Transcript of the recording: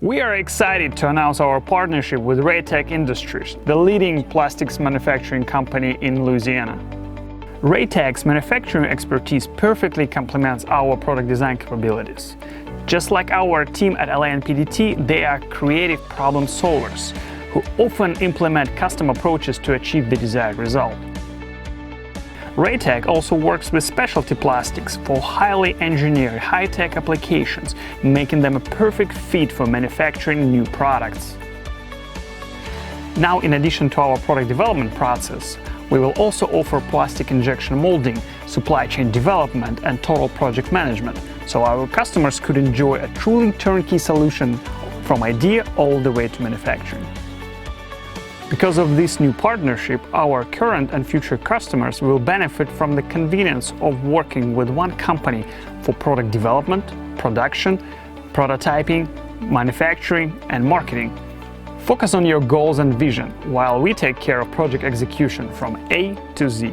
We are excited to announce our partnership with Raytech Industries, the leading plastics manufacturing company in Louisiana. Raytech's manufacturing expertise perfectly complements our product design capabilities. Just like our team at NPDT, they are creative problem solvers who often implement custom approaches to achieve the desired result. Raytech also works with specialty plastics for highly engineered, high-tech applications, making them a perfect fit for manufacturing new products. Now, in addition to our product development process, we will also offer plastic injection molding, supply chain development, and total project management, so our customers could enjoy a truly turnkey solution from idea all the way to manufacturing. Because of this new partnership, our current and future customers will benefit from the convenience of working with one company for product development, production, prototyping, manufacturing, and marketing. Focus on your goals and vision while we take care of project execution from A to Z.